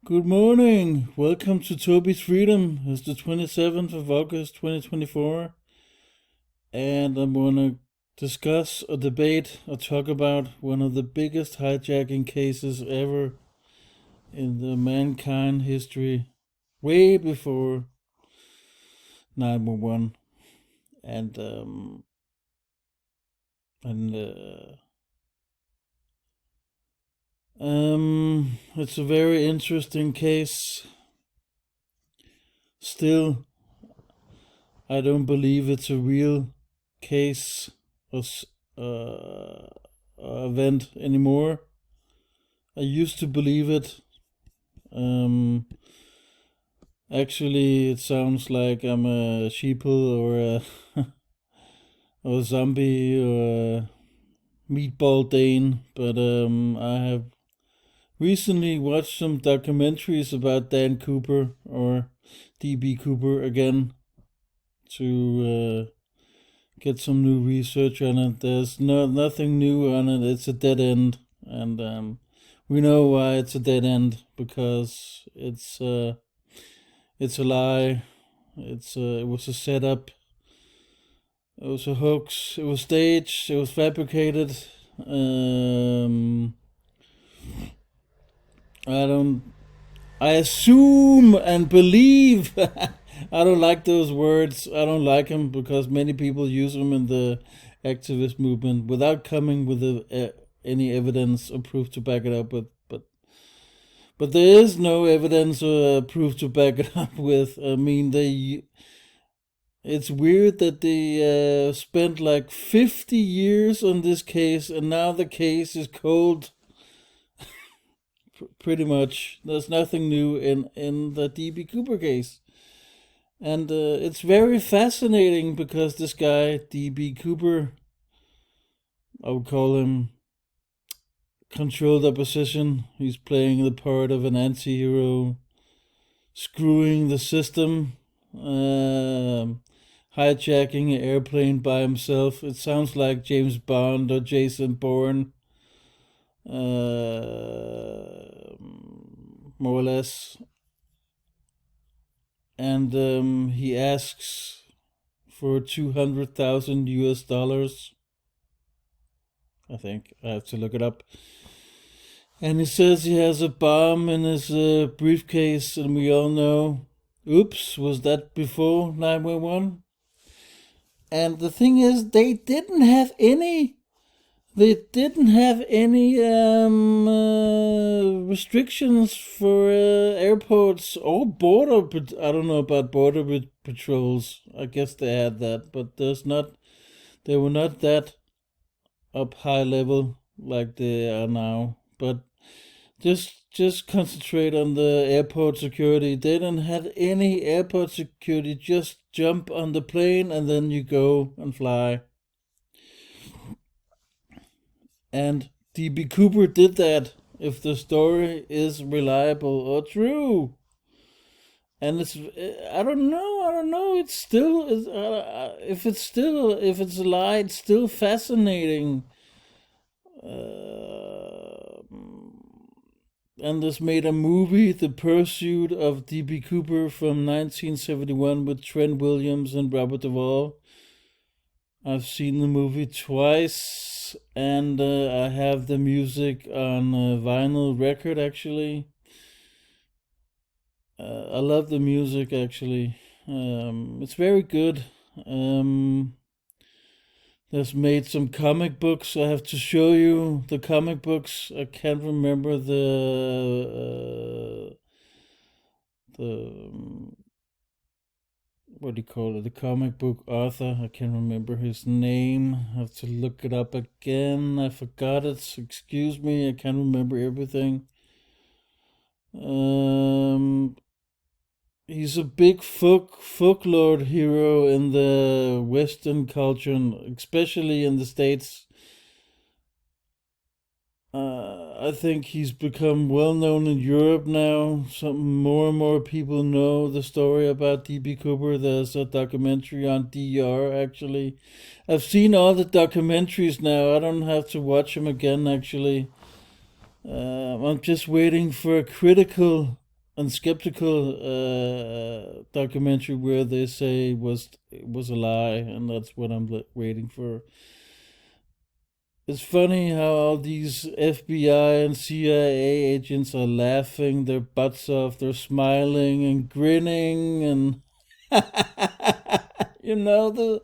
Good morning. Welcome to Toby's Freedom. It's the 27th of August 2024, and I'm going to discuss or debate or talk about one of the biggest hijacking cases ever in the mankind history, way before 911. And, um, and, it's a very interesting case. Still, I don't believe it's a real case or event anymore. I used to believe it. Um, Actually, it sounds like I'm a sheeple or a or a zombie or a meatball Dane, but I have recently watched some documentaries about Dan Cooper or DB Cooper again to get some new research on it. There's nothing new on it. It's a dead end, and we know why it's a dead end because it's a lie. It was a setup. It was a hoax. It was staged. It was fabricated. Um, I don't. I assume and believe. I don't like those words. I don't like them because many people use them in the activist movement without coming with any evidence or proof to back it up with. But there is no evidence or proof to back it up with. I mean, they. It's weird that they spent like 50 years on this case, and now the case is cold. Pretty much, there's nothing new in the DB Cooper case. And it's very fascinating because this guy, DB Cooper, I would call him controlled opposition. He's playing the part of an anti hero, screwing the system, hijacking an airplane by himself. It sounds like James Bond or Jason Bourne, more or less. And he asks for 200,000 US dollars. I think I have to look it up. And he says he has a bomb in his briefcase, and we all know, oops, was that before 911? And the thing is, they didn't have any restrictions for airports or border. I don't know about border patrols. I guess they had that, but They were not that up high level like they are now. But just concentrate on the airport security. They didn't have any airport security. Just jump on the plane and then you go and fly. And DB Cooper did that, if the story is reliable or true. And I don't know. It's still, if it's a lie, it's still fascinating. Uh, and this made a movie, The Pursuit of DB Cooper from 1971 with Trent Williams and Robert Duvall. I've seen the movie twice, and I have the music on vinyl record actually. I love the music actually. It's very good. Um, there's made some comic books. I have to show you the comic books. I can't remember the what do you call it? The comic book author. I can't remember his name. I have to look it up again. I forgot it. Excuse me. I can't remember everything. Um, he's a big folklore hero in the Western culture, and especially in the States. I think he's become well known in Europe now. Some more and more people know the story about DB Cooper. There's a documentary on DR actually. I've seen all the documentaries now. I don't have to watch them again actually. I'm just waiting for a critical and skeptical documentary where they say it was a lie, and that's what I'm waiting for. It's funny how all these FBI and CIA agents are laughing their butts off. They're smiling and grinning, and you know the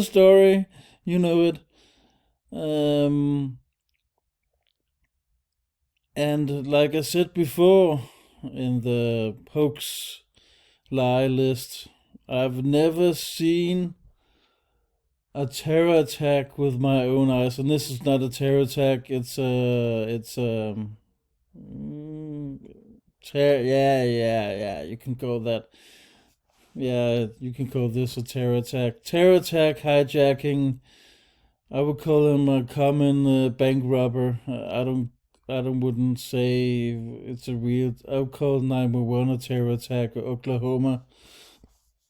story. You know it. Um, and like I said before, in the hoax lie list, I've never seen a terror attack with my own eyes, and this is not a terror attack. It's mm, yeah. You can call that. Yeah, you can call this a terror attack. Terror attack, hijacking. I would call him a common bank robber. I don't wouldn't say it's a real. I would call 911 a terror attack, or Oklahoma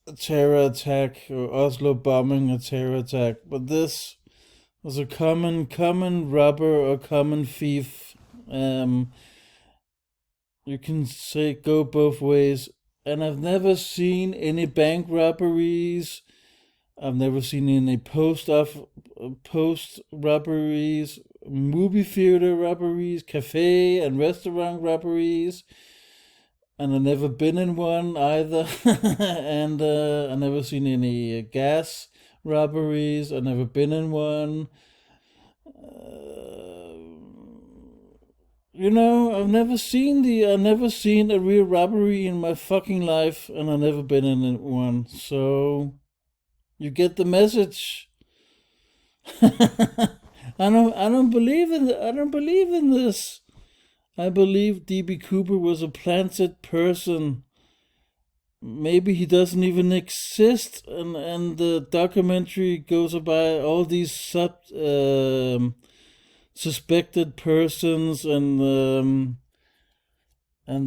a terror attack, or Oslo bombing a terror attack. But this was a common robber or common thief. You can say go both ways. And I've never seen any bank robberies. I've never seen any post robberies, movie theater robberies, cafe and restaurant robberies, and I've never been in one either. And I never seen any gas robberies. I've never been in one. I've never seen a real robbery in my fucking life, and I've never been in one. So you get the message. I don't believe in this. I believe DB Cooper was a planted person. Maybe he doesn't even exist, and the documentary goes about all these suspected persons, and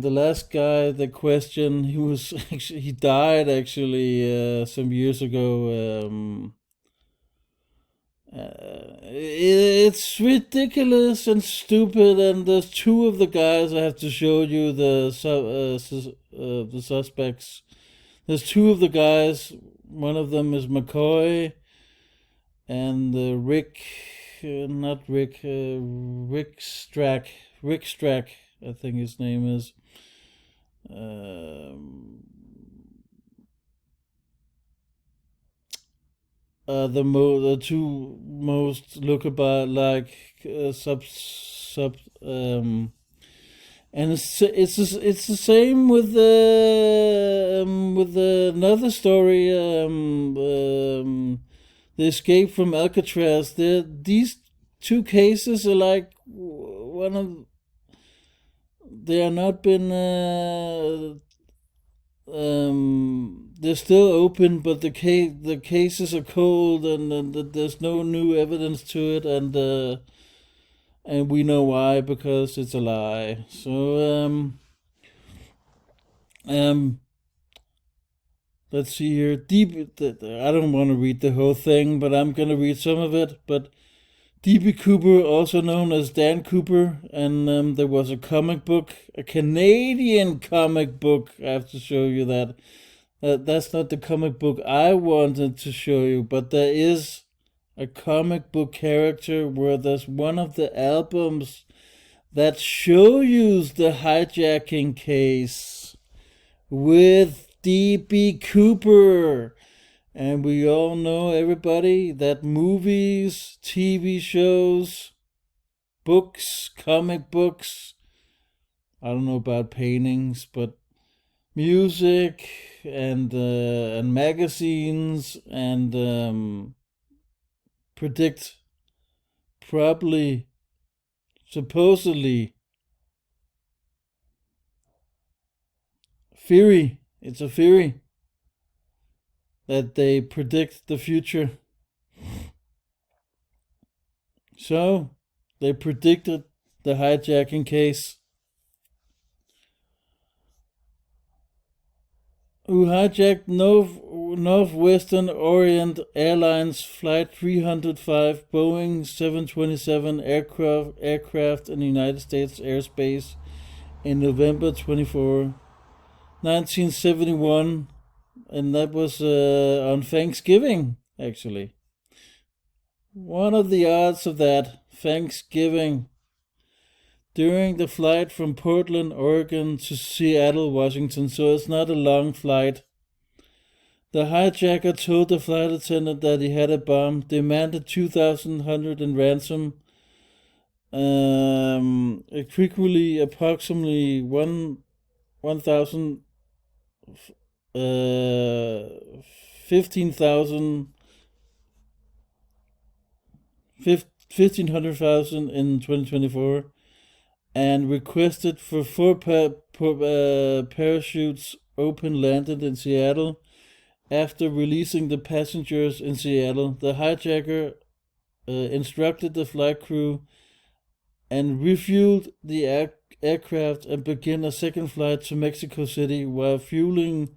the last guy, the question, he died actually some years ago. It's ridiculous and stupid, and there's two of the guys I have to show you the suspects. There's two of the guys. One of them is McCoy, and Rick Strack. Rick Strack, I think his name is. The two most look about like sub and it's the same with another story, the escape from Alcatraz. These two cases are like one of they are not been they're still open, but the cases are cold, and there's no new evidence to it, and we know why, because it's a lie. So um let's see here. I don't want to read the whole thing, but I'm gonna read some of it. But DB Cooper, also known as Dan Cooper, and there was a comic book, a Canadian comic book. I have to show you that. That's not the comic book I wanted to show you, but there is a comic book character where there's one of the albums that shows the hijacking case with DB Cooper. And we all know, everybody, that movies, TV shows, books, comic books, I don't know about paintings, but music and magazines and predict, probably, supposedly, theory. It's a theory that they predict the future. So, they predicted the hijacking case. Who hijacked Northwestern Orient Airlines Flight 305 Boeing 727 aircraft in the United States airspace in November 24, 1971, and that was on Thanksgiving, actually. One of the odds of that, Thanksgiving, during the flight from Portland, Oregon to Seattle, Washington, so it's not a long flight. The hijacker told the flight attendant that he had a bomb, demanded 2,100 in ransom, quickly approximately 1,000, 15,000, 1,500,000 in 2024, and requested for four parachutes open landed in Seattle. After releasing the passengers in Seattle, the hijacker instructed the flight crew and refueled the aircraft and began a second flight to Mexico City while fueling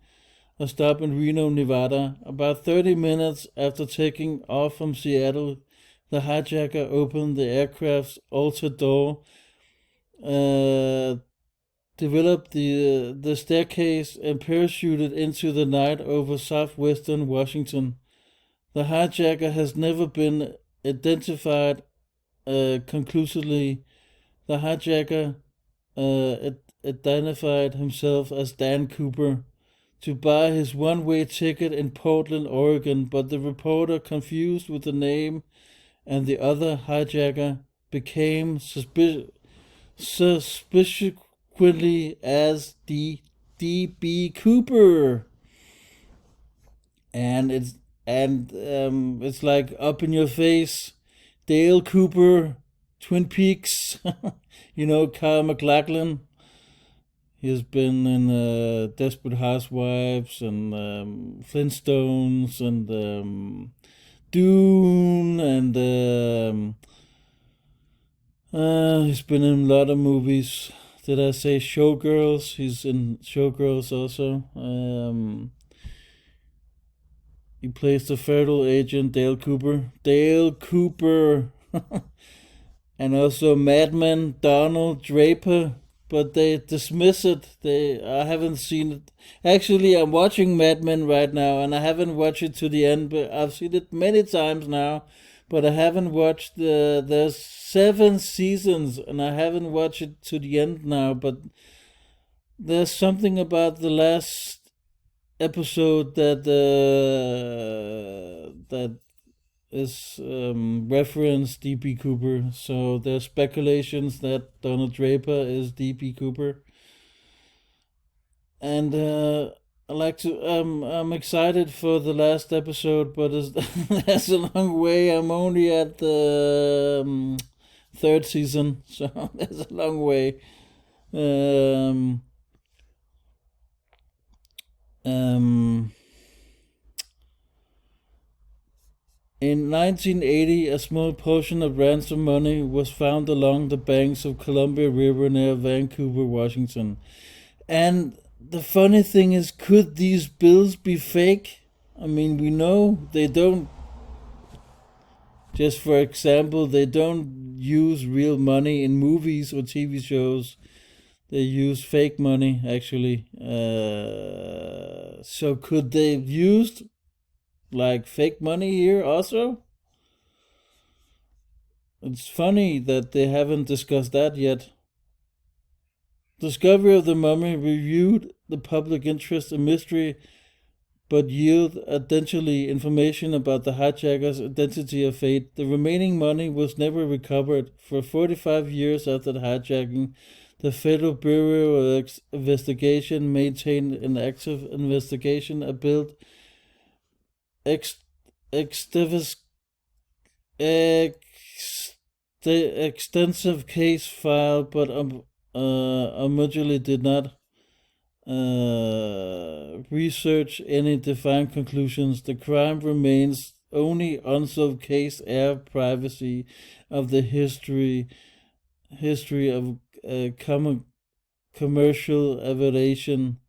a stop in Reno, Nevada. About 30 minutes after taking off from Seattle, the hijacker opened the aircraft's altered door, developed the staircase, and parachuted into the night over southwestern Washington. The hijacker has never been identified conclusively. The hijacker identified himself as Dan Cooper to buy his one-way ticket in Portland, Oregon, but the reporter, confused with the name and the other hijacker, became suspiciously as D.B. Cooper, and it's like up in your face, Dale Cooper, Twin Peaks, Kyle MacLachlan. He has been in Desperate Housewives and Flintstones and Dune, and he's been in a lot of movies. Did I say Showgirls? He's in Showgirls also. He plays the federal agent Dale Cooper. Dale Cooper. And also Mad Men, Donald Draper. But they dismiss it. I haven't seen it. Actually, I'm watching Mad Men right now, and I haven't watched it to the end, but I've seen it many times now. But I haven't watched there's 7 seasons, and I haven't watched it to the end now. But there's something about the last episode that is reference D.B. Cooper. So there's speculations that Donald Draper is D.B. Cooper, and I like to. I'm excited for the last episode, but that's a long way. I'm only at the 3rd season, so that's a long way. Um, um, In 1980, a small portion of ransom money was found along the banks of Columbia River near Vancouver, Washington. And the funny thing is, could these bills be fake? I mean, we know they don't. Just for example, they don't use real money in movies or TV shows. They use fake money, actually. So could they have used like fake money here also? It's funny that they haven't discussed that yet. Discovery of the mummy reviewed the public interest in mystery, but yield essentially information about the hijacker's identity or fate. The remaining money was never recovered. For 45 years after the hijacking, the Federal Bureau of Investigation maintained an active investigation, a built extensive case file, but immediately did not research any defined conclusions. The crime remains only unsolved case, air privacy of the history of commercial aviation.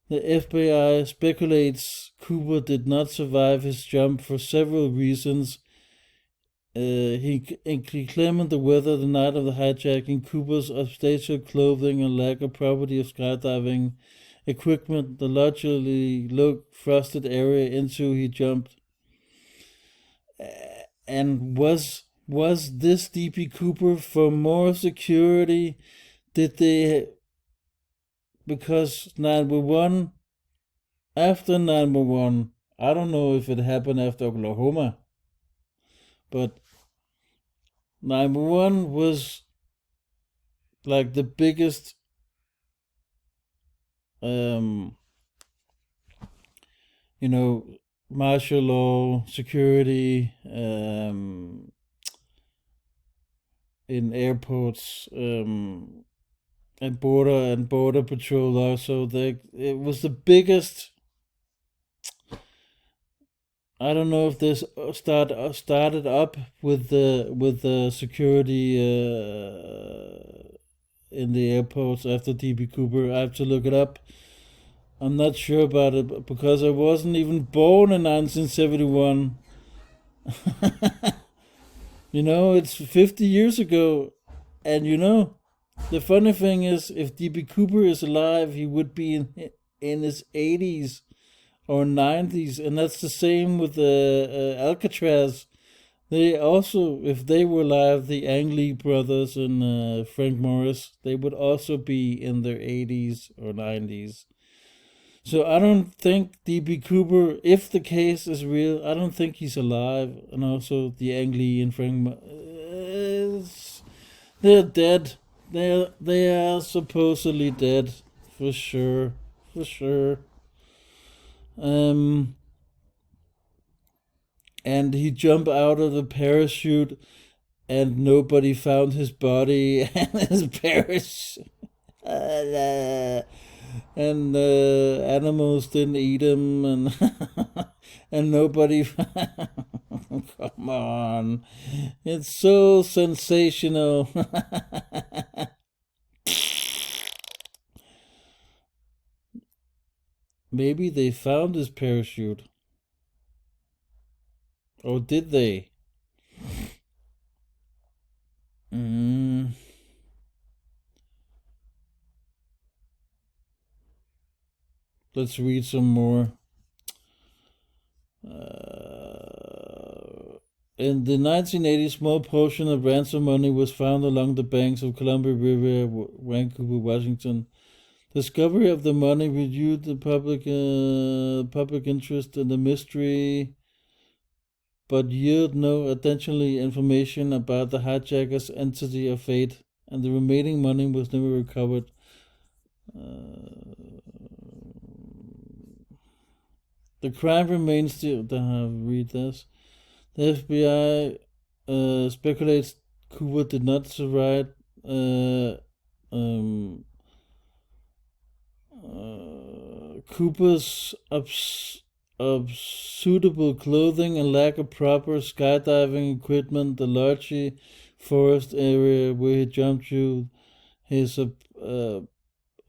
The FBI speculates Cooper did not survive his jump for several reasons. He inclement the weather the night of the hijacking, Cooper's obstacle clothing, and lack of property of skydiving equipment, the largely low frosted area into he jumped. And was this DB Cooper for more security? Did they, because 911, after 911, I don't know if it happened after Oklahoma, but 911 was like the biggest um you know martial law security in airports, and border patrol also. It was the biggest. I don't know if this started up with the security in the airports after DB Cooper. I have to look it up. I'm not sure about it because I wasn't even born in 1971. It's 50 years ago, and the funny thing is, if DB Cooper is alive, he would be in his 80s or 90s, and that's the same with Alcatraz. They also, if they were alive, the Ang Lee brothers and Frank Morris, they would also be in their 80s or 90s. So I don't think DB Cooper, if the case is real, I don't think he's alive. And also the Ang Lee and they're dead. They are supposedly dead for sure, for sure. Um, and he jumped out of the parachute, and nobody found his body and his parachute. And animals didn't eat him, and and nobody. Come on, it's so sensational. Maybe they found his parachute, or did they? Mm, let's read some more. In the 1980s, small portion of ransom money was found along the banks of Columbia River, Vancouver, Washington. Discovery of the money renewed the public interest in the mystery, but yield no additional information about the hijackers' entity or fate, and the remaining money was never recovered. The crime remains still. Read this. The FBI speculates Cooper did not survive. Um, Cooper's suitable clothing and lack of proper skydiving equipment, the large forest area where he jumped through, his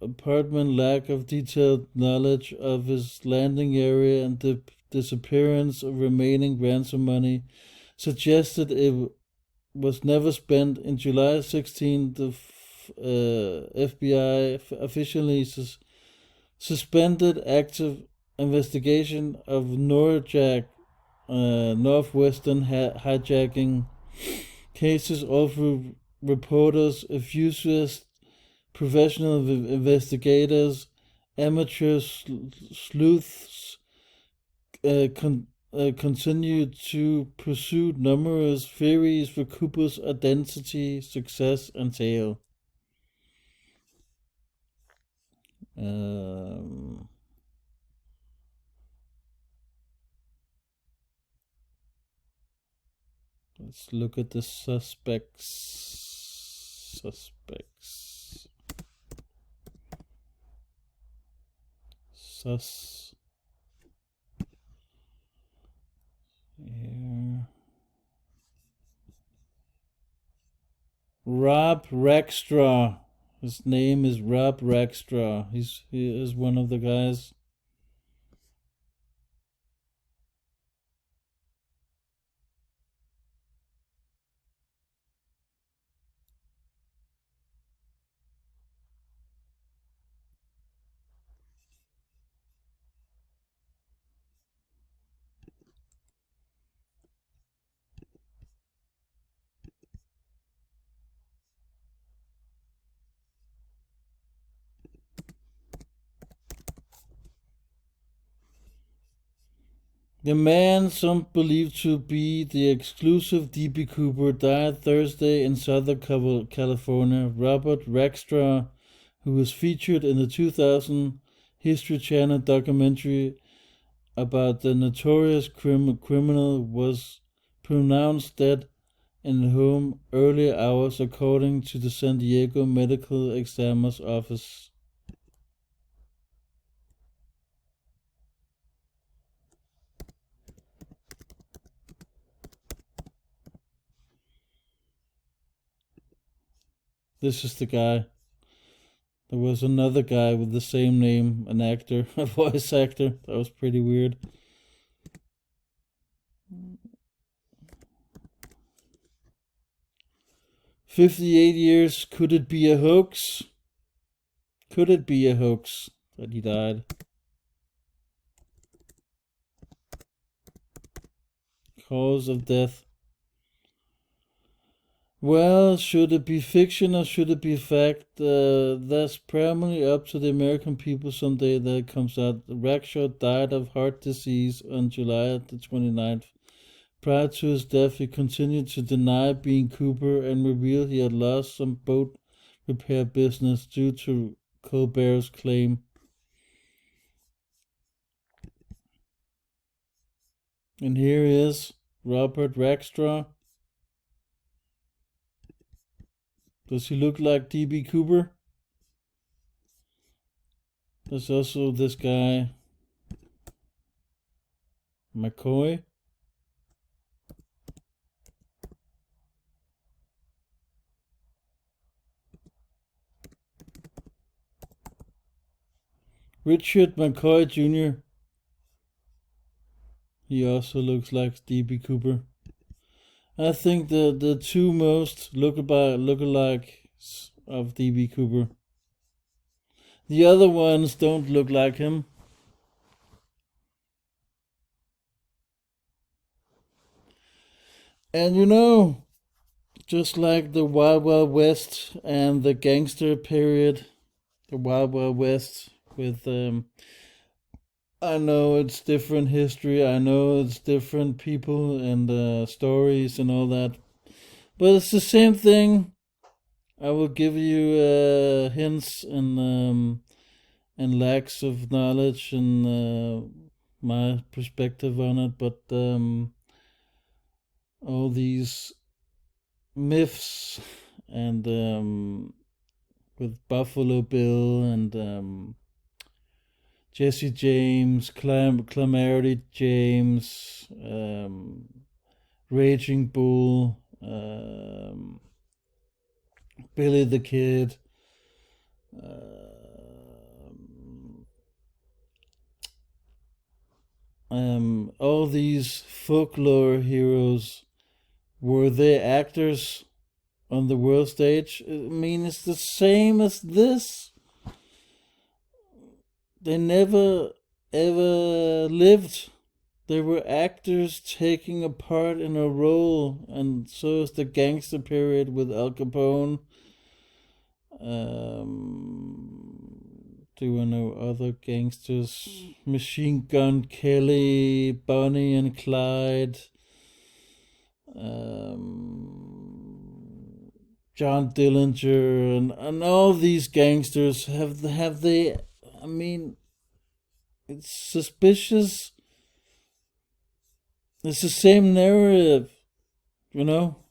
apartment, lack of detailed knowledge of his landing area, and the disappearance of remaining ransom money suggested it was never spent. In July 16, the FBI officially suspended active investigation of Northwestern hijacking cases. All through reporters, enthusiasts, professional investigators, amateur sleuths continued to pursue numerous theories for Cooper's identity, success, and tale. Let's look at the suspects. Here. Rob Rackstraw. His name is Rob Rackstraw. He is one of the guys. The man, some believe to be the exclusive DB Cooper, died Thursday in Southern California. Robert Rackstraw, who was featured in the 2000 History Channel documentary about the notorious criminal, was pronounced dead in home early hours, according to the San Diego Medical Examiner's Office. This is the guy. There was another guy with the same name, an actor, a voice actor. That was pretty weird. "58 years. Could it be a hoax? Could it be a hoax that he died?" Cause of death. Well, should it be fiction or should it be fact? That's primarily up to the American people someday that it comes out. Rackstraw died of heart disease on July the 29th. Prior to his death, he continued to deny being Cooper and revealed he had lost some boat repair business due to Colbert's claim. And here is Robert Rackstraw. Does he look like DB Cooper? There's also this guy, McCoy. Richard McCoy Jr. He also looks like DB Cooper. I think the two most lookalikes of DB Cooper. The other ones don't look like him. And just like the Wild Wild West and the gangster period, the Wild Wild West with I know it's different history, I know it's different people and stories and all that, but it's the same thing. I will give you hints and lacks of knowledge and my perspective on it, but all these myths and with Buffalo Bill and Jesse James, Clamarity James, Raging Bull, Billy the Kid, all these folklore heroes, were they actors on the world stage? I mean, it's the same as this. They never ever lived. They were actors taking a part in a role, and so is the gangster period with Al Capone. Do I know other gangsters? Machine Gun Kelly, Bonnie and Clyde, John Dillinger, and all these gangsters have they? I mean, it's suspicious. It's the same narrative, you know.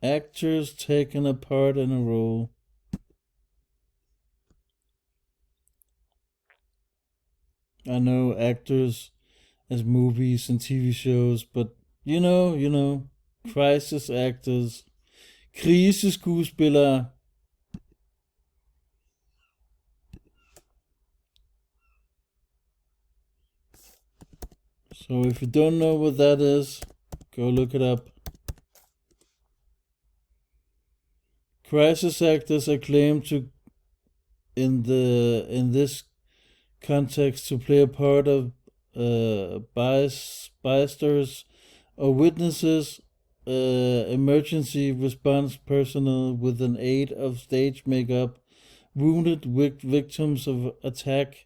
Actors taking a part in a role. I know actors as movies and TV shows, but crisis actors, kriseskuespillere. So if you don't know what that is, go look it up. Crisis actors are claimed to, in this context, to play a part of bystanders or witnesses, emergency response personnel with an aid of stage makeup, wounded victims of attack,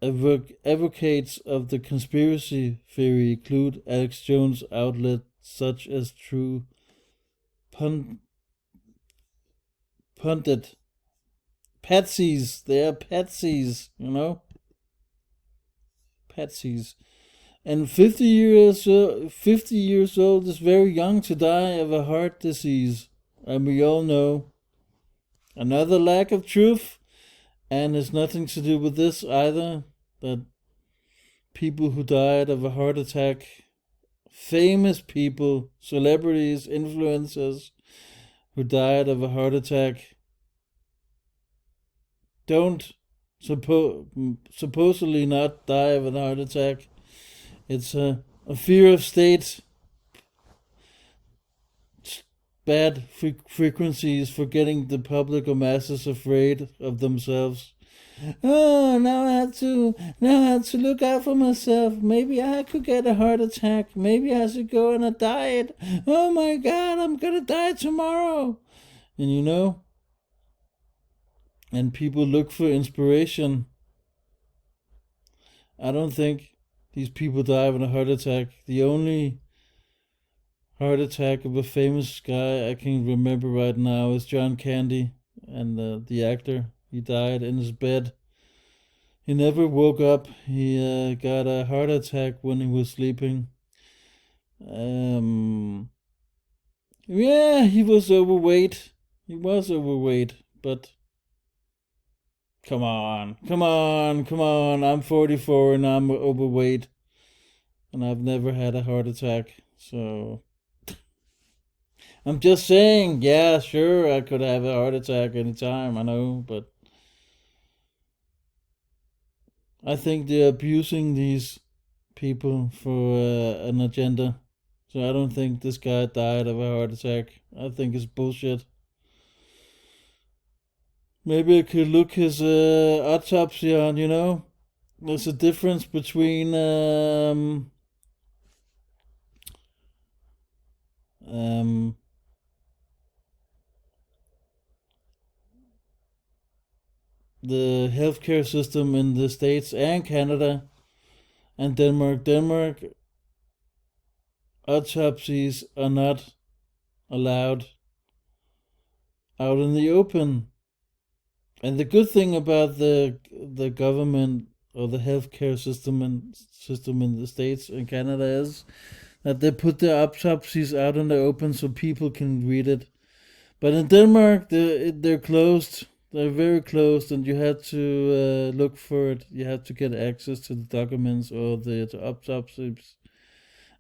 Advocates of the conspiracy theory include Alex Jones outlets such as True Pundit. Patsies, they are patsies, patsies. And 50 years old is very young to die of a heart disease. And we all know another lack of truth, and it's nothing to do with this either, that people who died of a heart attack, famous people, celebrities, influencers who died of a heart attack, don't supposedly not die of a heart attack. It's a fear of state, bad frequencies for getting the public or masses afraid of themselves. Oh, now I have to look out for myself. Maybe I could get a heart attack. Maybe I should go on a diet. Oh my God, I'm gonna die tomorrow. And and people look for inspiration. I don't think these people die of a heart attack. The only heart attack of a famous guy I can remember right now is John Candy, and the actor. He died in his bed. He never woke up. He got a heart attack when he was sleeping. Yeah, he was overweight. He was overweight, but come on, come on, come on. I'm 44 and I'm overweight, and I've never had a heart attack. So I'm just saying, yeah, sure, I could have a heart attack anytime, I know, but I think they're abusing these people for an agenda. So I don't think this guy died of a heart attack. I think it's bullshit. Maybe I could look his autopsy on. There's a difference between um, the healthcare system in the States and Canada and Denmark. Denmark autopsies are not allowed out in the open. And the good thing about the government or the healthcare system in the States and Canada is that they put their autopsies out in the open so people can read it. But in Denmark, they're closed. They're very closed, and you have to look for it. You have to get access to the documents or the autopsies,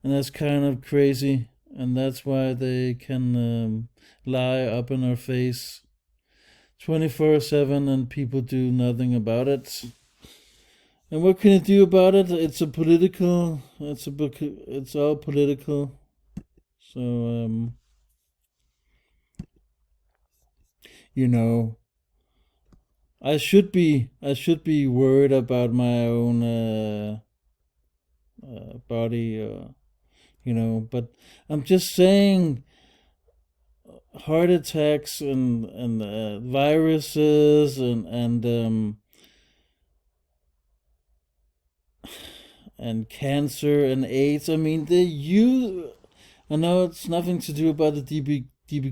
and that's kind of crazy. And that's why they can lie up in our face 24/7, and people do nothing about it. And what can you do about it? It's a political. It's all political. So you know, I should be worried about my own body. But I'm just saying, heart attacks and viruses and cancer and AIDS. I mean, they use. I know it's nothing to do about the DB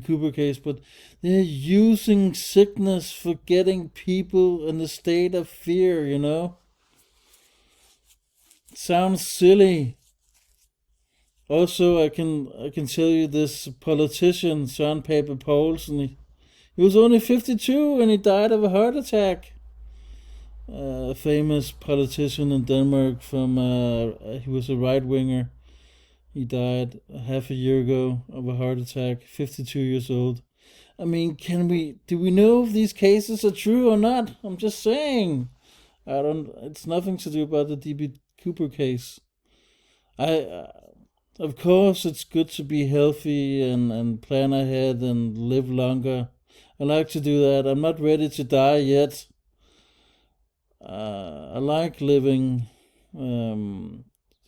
Cooper case, but they're using sickness for getting people in a state of fear. Sounds silly. Also, I can tell you this politician, Søren Pape Poulsen. He was only 52 and he died of a heart attack. A famous politician in Denmark he was a right winger. He died half a year ago of a heart attack, 52 years old. I mean, do we know if these cases are true or not? I'm just saying. It's nothing to do about the DB Cooper case. I, of course, it's good to be healthy and plan ahead and live longer. I like to do that. I'm not ready to die yet. I like living.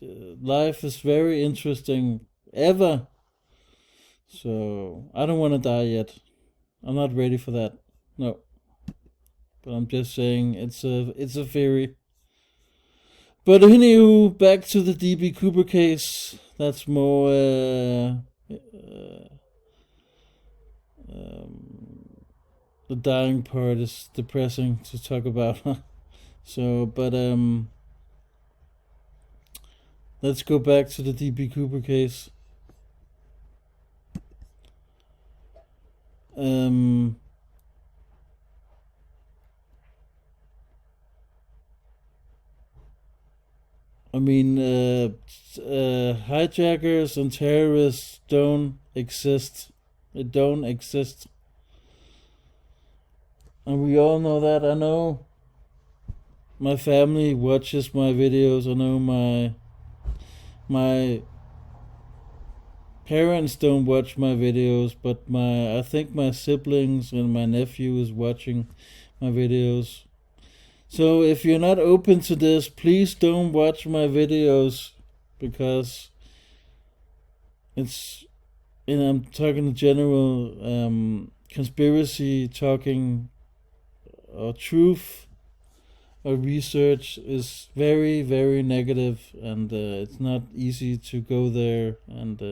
Life is very interesting, ever. So I don't want to die yet. I'm not ready for that. No. But I'm just saying it's a theory. But anywho, back to the DB Cooper case. That's more the dying part is depressing to talk about. So, but let's go back to the DB Cooper case. Um, I mean, hijackers and terrorists don't exist. They don't exist. And we all know that. I know my family watches my videos. I know my parents don't watch my videos, but I think my siblings and my nephew is watching my videos. So if you're not open to this, please don't watch my videos, because it's, and I'm talking general conspiracy talking or truth or research is very, very negative, and it's not easy to go there, and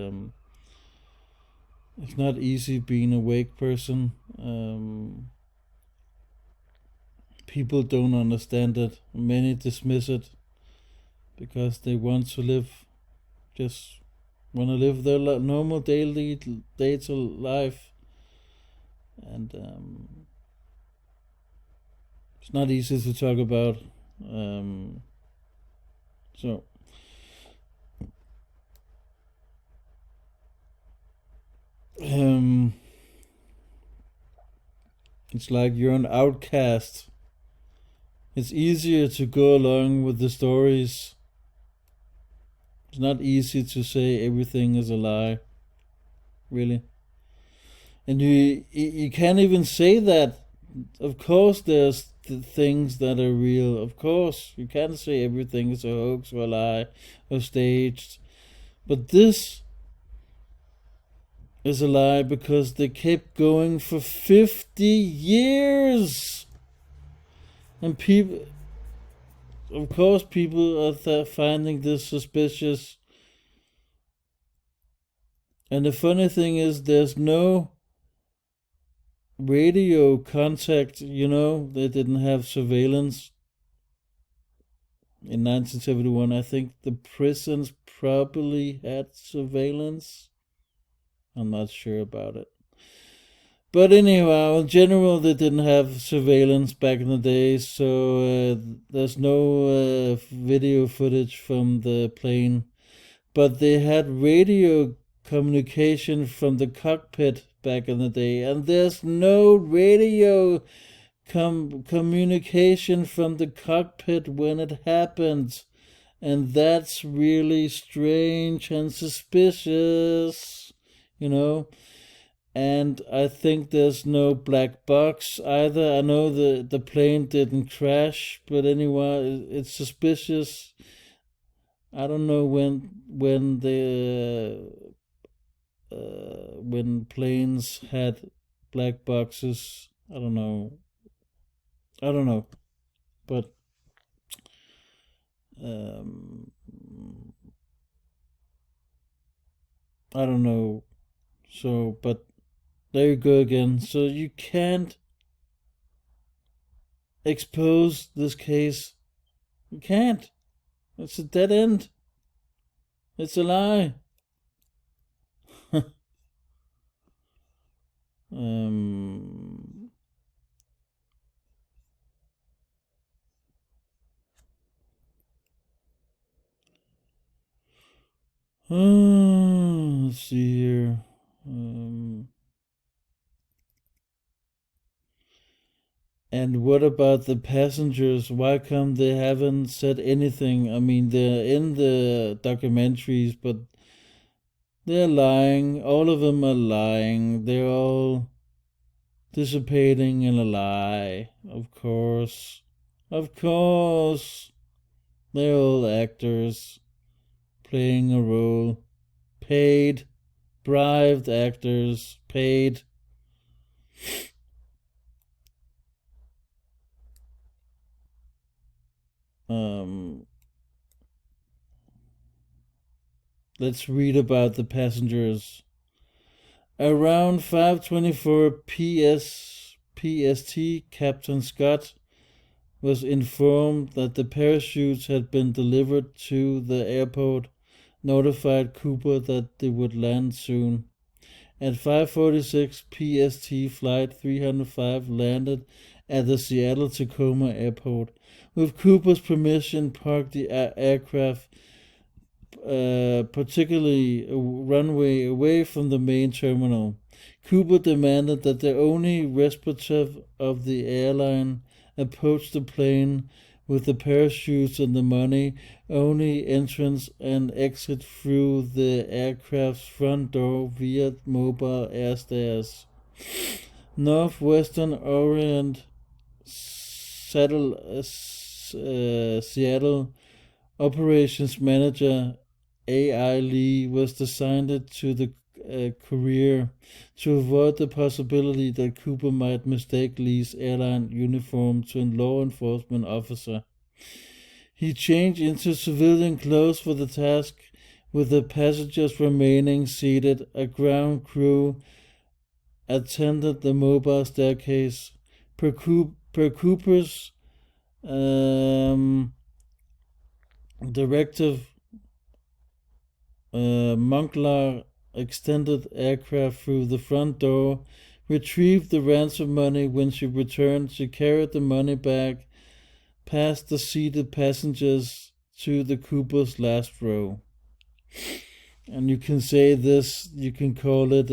it's not easy being a awake person. People don't understand it. Many dismiss it because they want to live, just want to live their normal daily day-to life, and it's not easy to talk about. So it's like you're an outcast. It's easier to go along with the stories. It's not easy to say everything is a lie, really. And you can't even say that. Of course, there's things that are real. Of course, you can't say everything is a hoax or a lie or staged. But this is a lie because they kept going for 50 years. And people, of course, people are finding this suspicious. And the funny thing is, there's no radio contact. They didn't have surveillance in 1971. I think the prisons probably had surveillance. I'm not sure about it. But anyhow, in general, they didn't have surveillance back in the day, so there's no video footage from the plane. But they had radio communication from the cockpit back in the day, and there's no radio communication from the cockpit when it happened. And that's really strange and suspicious, you know. And I think there's no black box either. I know the plane didn't crash, but anyway, it's suspicious. I don't know when when planes had black boxes. I don't know. But um, I don't know. So, but there you go again. So you can't expose this case. You can't. It's a dead end. It's a lie. um, let's see here. And what about the passengers? Why come they haven't said anything? I mean, they're in the documentaries, but they're lying. All of them are lying. They're all dissipating in a lie. Of course. Of course. They're all actors playing a role. Paid, bribed actors, paid. Um, let's read about the passengers. Around 5:24 PST, Captain Scott was informed that the parachutes had been delivered to the airport, notified Cooper that they would land soon. At 5:46 PST, Flight 305 landed at the Seattle-Tacoma Airport. With Cooper's permission, parked the aircraft particularly a runway away from the main terminal. Cooper demanded that the only representative of the airline approach the plane with the parachutes and the money, only entrance and exit through the aircraft's front door via mobile air stairs. Northwestern Orient Seattle operations manager A.I. Lee was assigned to the career to avoid the possibility that Cooper might mistake Lee's airline uniform to a law enforcement officer. He changed into civilian clothes for the task, with the passengers remaining seated. A ground crew attended the mobile staircase. Per Cooper's directive, Monclar extended aircraft through the front door, retrieved the ransom money. When she returned, she carried the money back past the seated passengers to the Cooper's last row. And you can say this, you can call it,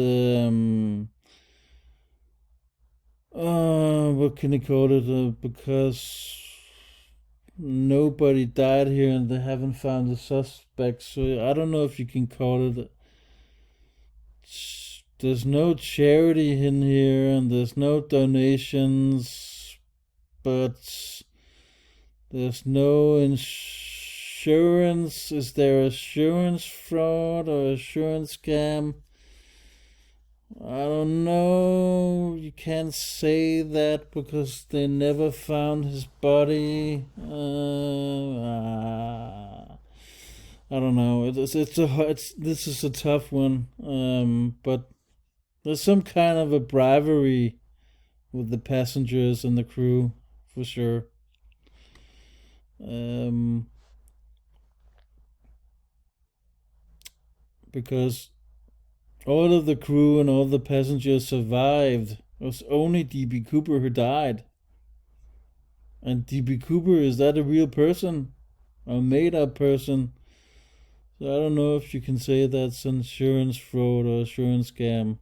what can you call it? Because nobody died here and they haven't found the suspects, so I don't know if you can call it. There's no charity in here and there's no donations, but there's no insurance. Is there assurance fraud or assurance scam? I don't know. You can't say that because they never found his body. I don't know. This is a tough one. But there's some kind of a bribery with the passengers and the crew, for sure. Because all of the crew and all the passengers survived. It was only D.B. Cooper who died. And D.B. Cooper, is that a real person? A made up person? So I don't know if you can say that's insurance fraud or insurance scam.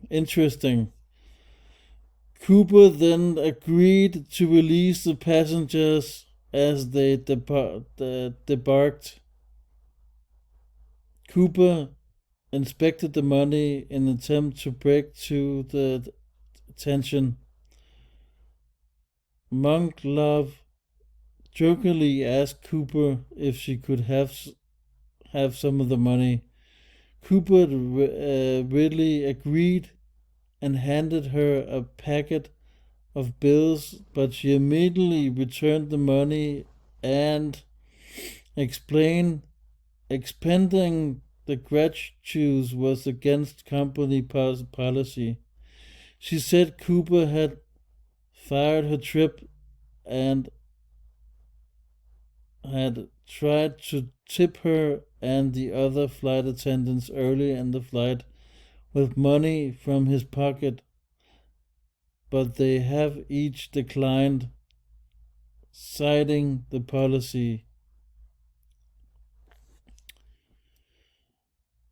Interesting. Cooper then agreed to release the passengers as they debarked. Cooper inspected the money in an attempt to break to the tension. Monklove jokingly asked Cooper if she could have some of the money. Cooper readily agreed and handed her a packet of bills, but she immediately returned the money and explained expending the gratuities was against company policy. She said Cooper had fired her trip and had tried to tip her and the other flight attendants early in the flight with money from his pocket, but they have each declined, citing the policy.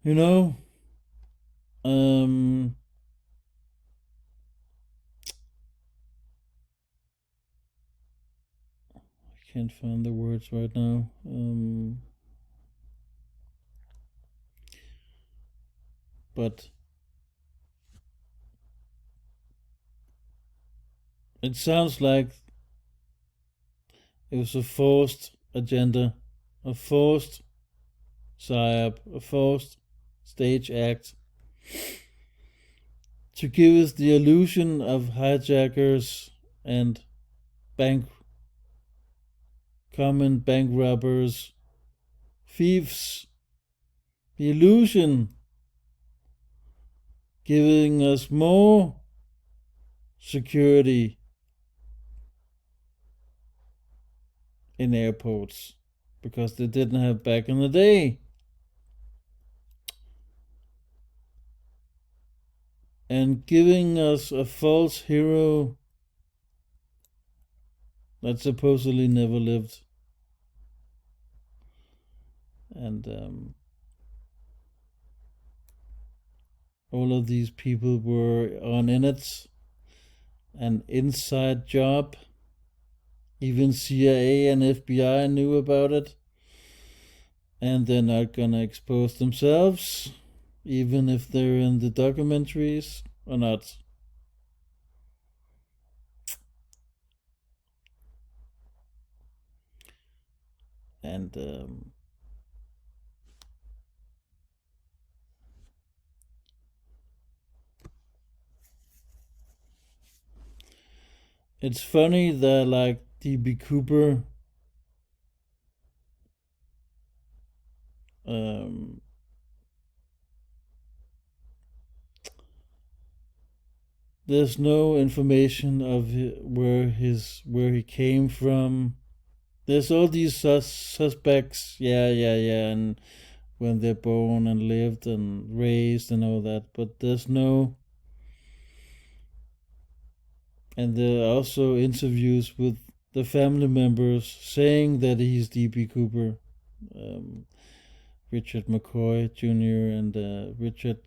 You know, I can't find the words right now. But it sounds like it was a forced agenda, a forced psyop, a forced stage act to give us the illusion of hijackers and bank common bank robbers, thieves. The illusion giving us more security in airports because they didn't have back in the day. And giving us a false hero that supposedly never lived. And all of these people were on in it, an inside job. Even CIA and FBI knew about it. And they're not gonna expose themselves, even if they're in the documentaries or not. And it's funny that like DB Cooper there's no information of where he came from. There's all these suspects, yeah, and when they're born and lived and raised and all that, but there's no. And there are also interviews with the family members saying that he's DB Cooper, Richard McCoy Jr. and Richard.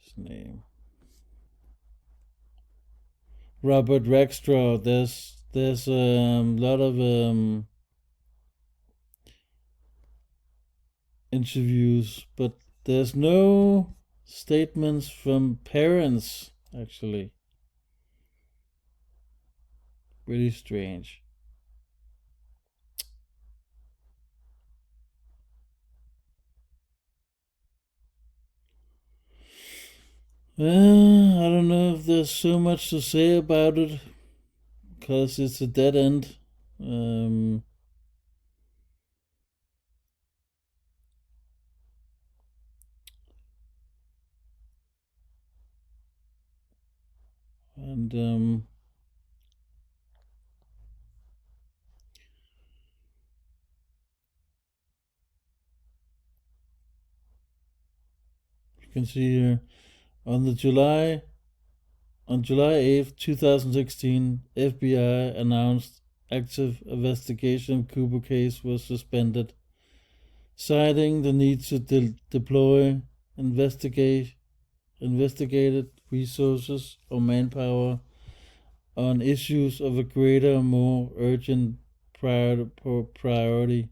His name. Robert Rackstraw. There's a lot of interviews, but there's no statements from parents actually. Really strange. I don't know if there's so much to say about it because it's a dead end. And you can see here on July 8th, 2016, FBI announced active investigation of Cooper case was suspended, citing the need to deploy investigated resources or manpower on issues of a greater, more urgent priority.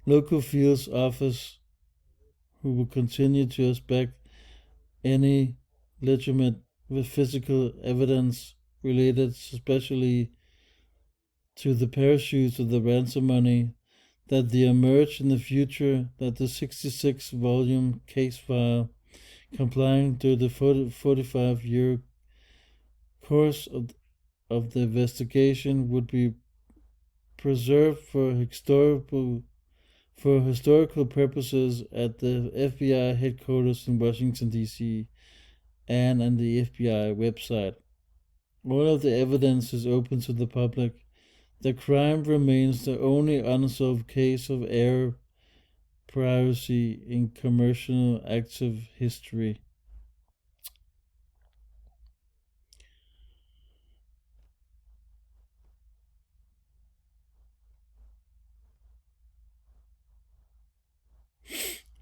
Local fields office who will continue to inspect any legitimate with physical evidence related especially to the parachutes of the ransom money that they emerge in the future, that the 66-volume case file complying to the 45-year course of the investigation would be preserved for historical purposes at the FBI headquarters in Washington, D.C., and on the FBI website. All of the evidence is open to the public. The crime remains the only unsolved case of air piracy in commercial active history.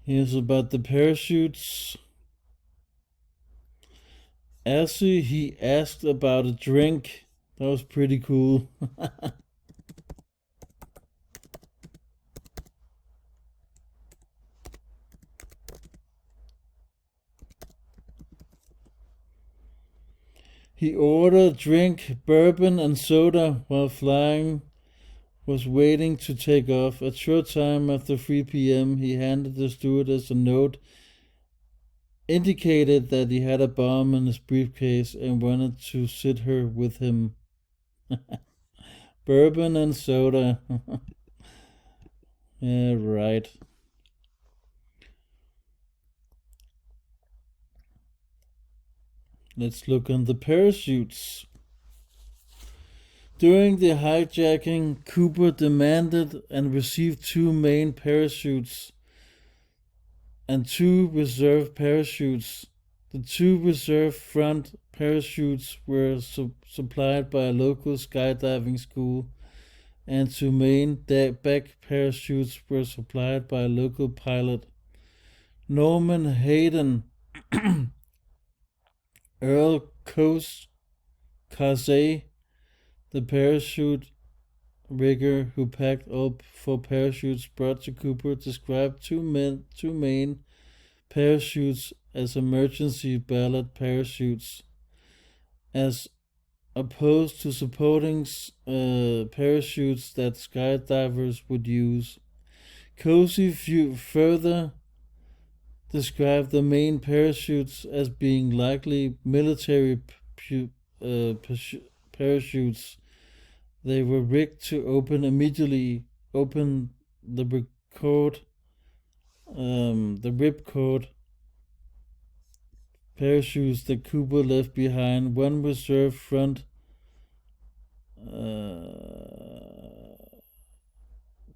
Here's about the parachutes. Actually, he asked about a drink. That was pretty cool. He ordered drink, bourbon, and soda while flying. Was waiting to take off. At short time after 3 p.m., he handed the stewardess a note indicated that he had a bomb in his briefcase and wanted to sit her with him. Bourbon and soda. Yeah, right. Let's look on the parachutes. During the hijacking, Cooper demanded and received 2 main parachutes and 2 reserve parachutes. The 2 reserve front parachutes were supplied by a local skydiving school, and 2 main back parachutes were supplied by a local pilot. Norman Hayden, Earl Casey, the parachute rigger who packed all 4 parachutes brought to Cooper, described 2 main parachutes as emergency ballot parachutes, as opposed to supporting parachutes that skydivers would use. Cozy further described the main parachutes as being likely military parachutes. They were rigged to open the ripcord parachutes that Cooper left behind. 1 reserve front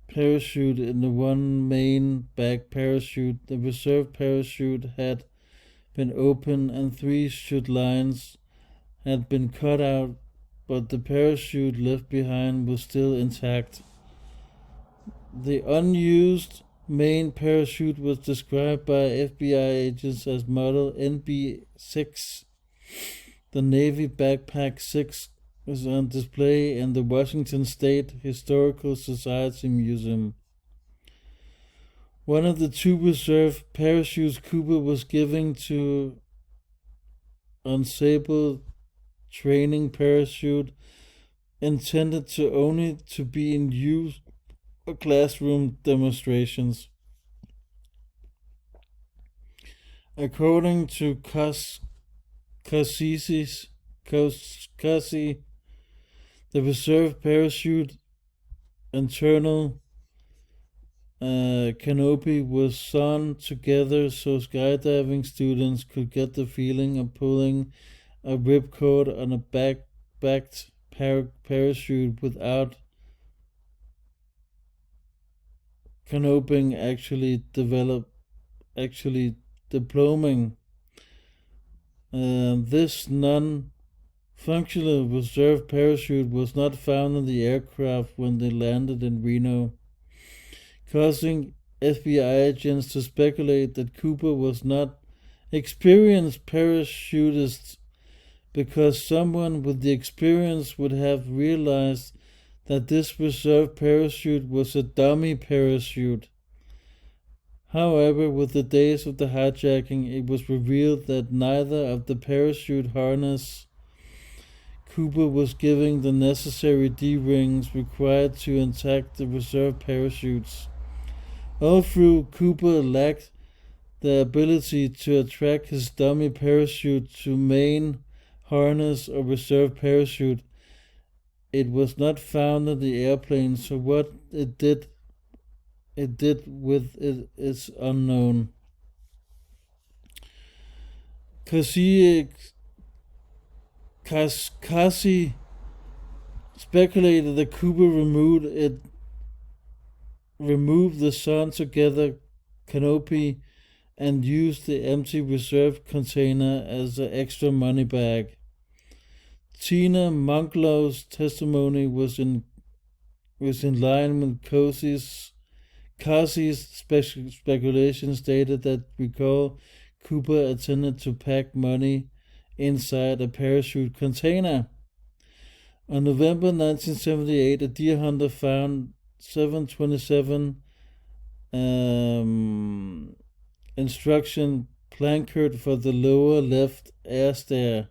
parachute and the 1 main back parachute. The reserve parachute had been open and 3 chute lines had been cut out, but the parachute left behind was still intact. The unused main parachute was described by FBI agents as model NB6. The Navy Backpack 6 is on display in the Washington State Historical Society Museum. One of the 2 reserve parachutes Cooper was giving to Ensemble training parachute, intended to only to be in use for classroom demonstrations. According to Casey, the reserve parachute internal canopy was sewn together so skydiving students could get the feeling of pulling a ripcord on a backed parachute without canoping actually deploying. This non-functional reserve parachute was not found in the aircraft when they landed in Reno, causing FBI agents to speculate that Cooper was not experienced parachutist, because someone with the experience would have realized that this reserve parachute was a dummy parachute. However, with the days of the hijacking, it was revealed that neither of the parachute harness Cooper was giving the necessary D-rings required to intact the reserve parachutes. Although Cooper lacked the ability to attach his dummy parachute to main harness or reserve parachute, it was not found in the airplane, so what it did with it is unknown. Casey speculated that Cooper removed the sewn together canopy and used the empty reserve container as an extra money bag. Tina Monklow's testimony was in line with Casey's speculation, stated that recall Cooper intended to pack money inside a parachute container. On November 1978, a deer hunter found 727 instruction placard for the lower left air stair.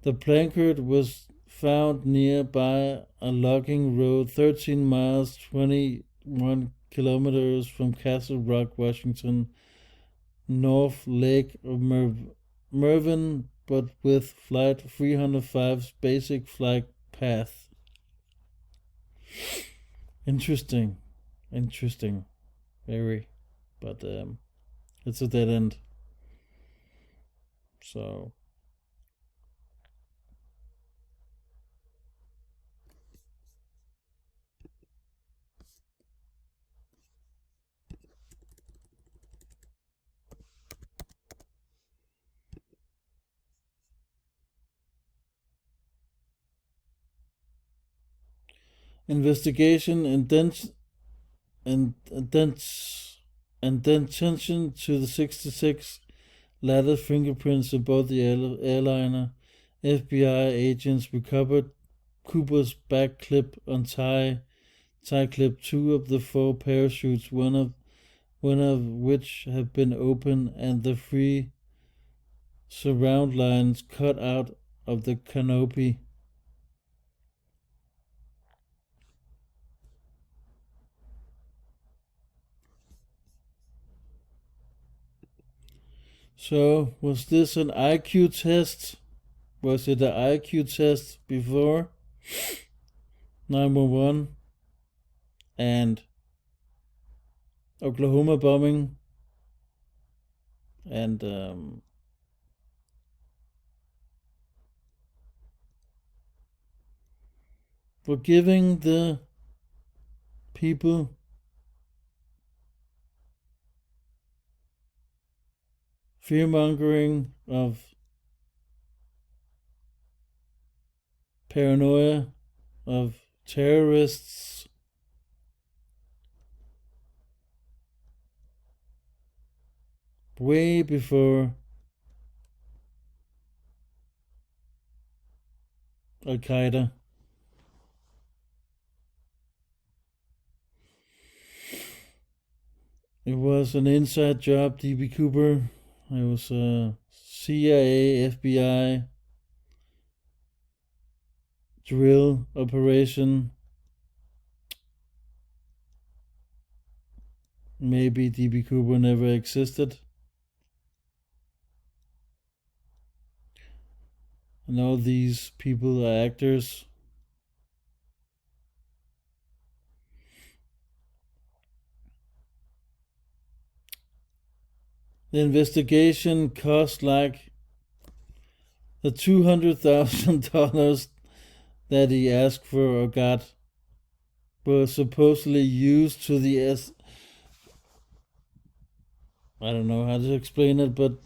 The placard was found nearby a logging road 13 miles 21 kilometers from Castle Rock, Washington, North Lake of Mervyn, but with Flight 305's basic flight path. Interesting. Very. But it's a dead end. So investigation and detention to the 66 ladder fingerprints aboard the airliner. FBI agents recovered Cooper's back clip on tie clip, 2 of the 4 parachutes, one of which have been opened, and the 3 surround lines cut out of the canopy. So, was this an IQ test? Was it an IQ test before 911 and Oklahoma bombing and forgiving the people fear-mongering of paranoia of terrorists way before Al-Qaeda. It was an inside job, DB Cooper. It was a CIA, FBI drill operation. Maybe DB Cooper never existed. And all these people are actors. The investigation cost like the $200,000 that he asked for or got were supposedly used to the I don't know how to explain it, but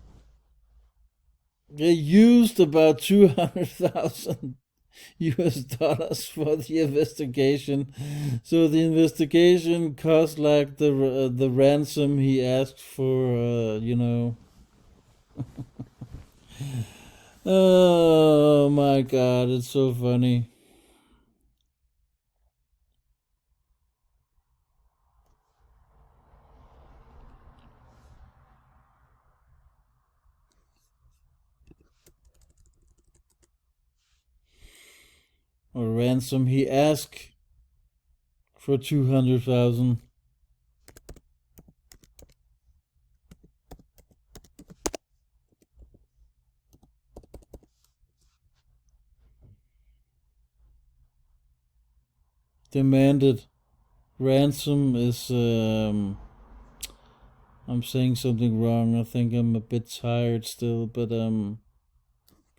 they used about 200,000 US dollars for the investigation. So the investigation cost like the ransom he asked for, Oh my god, it's so funny. Or ransom he asked for 200,000. Demanded ransom is I'm saying something wrong. I think I'm a bit tired still, but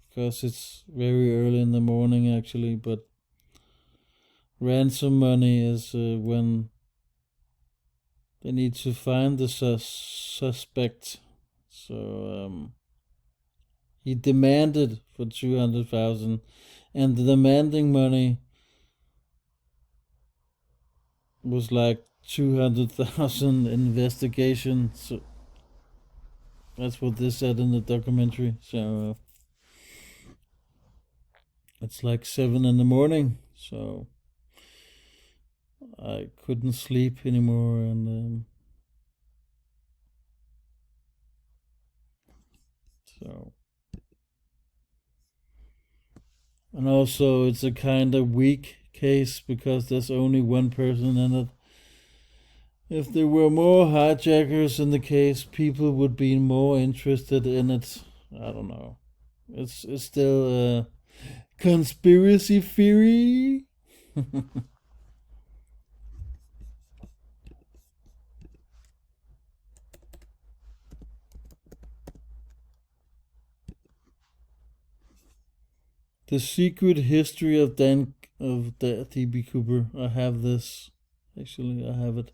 because it's very early in the morning actually, but ransom money is when they need to find the suspect. So he demanded for 200,000, and the demanding money was like 200,000 investigation. So that's what they said in the documentary. So it's like 7 in the morning. So I couldn't sleep anymore, and so, and also it's a kind of weak case because there's only one person in it, If there were more hijackers in the case, people would be more interested in it. I don't know. It's still a conspiracy theory. The Secret History of D.B. Cooper. I have this. Actually, I have it.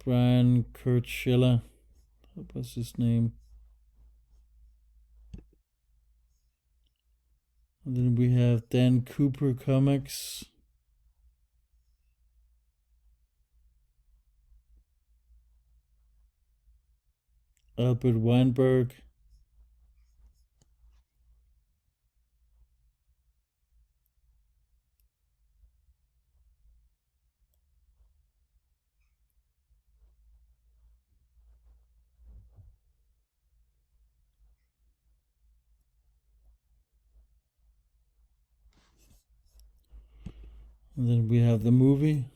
Brian Kurt Schiller. What's his name? And then we have Dan Cooper Comics. Albert Weinberg. And then we have the movie.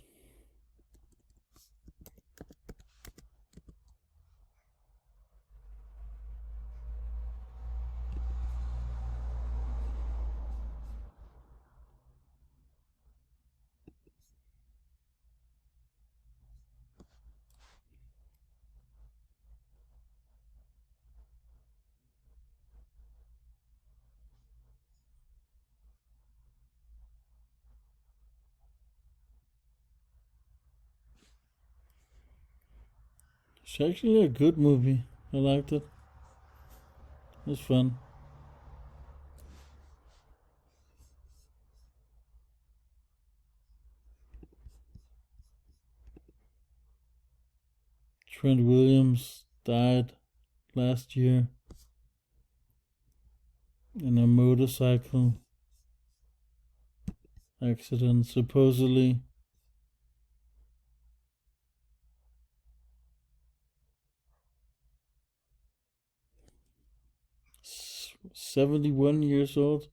It's actually a good movie. I liked it. It was fun. Trent Williams died last year in a motorcycle accident, supposedly. 71 years old.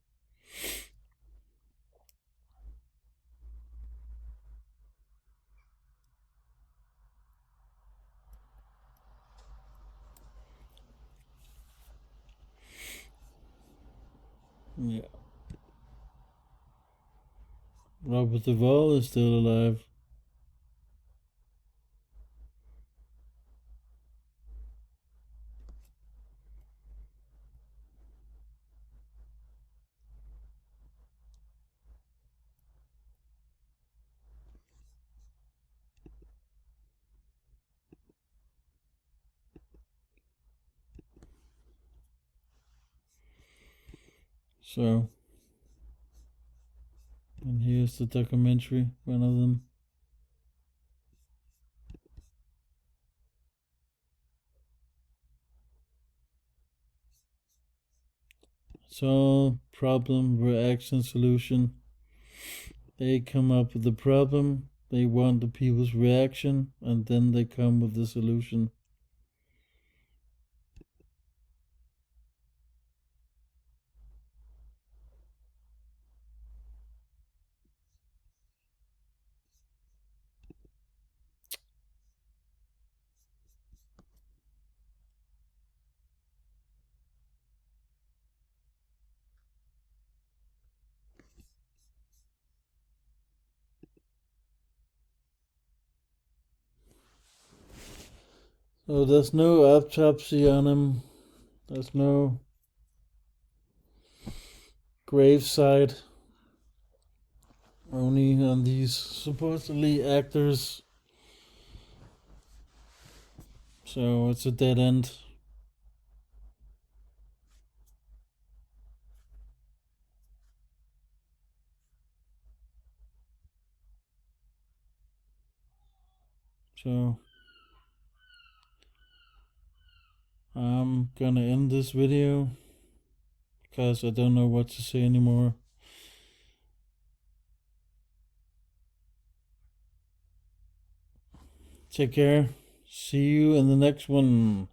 Yeah. Robert Duvall is still alive. So, and here's the documentary, one of them. Solve problem, reaction, solution. They come up with the problem, they want the people's reaction, and then they come with the solution. So there's no autopsy on him. There's no graveside. Only on these supposedly actors. So it's a dead end. So I'm gonna end this video because I don't know what to say anymore. Take care. See you in the next one.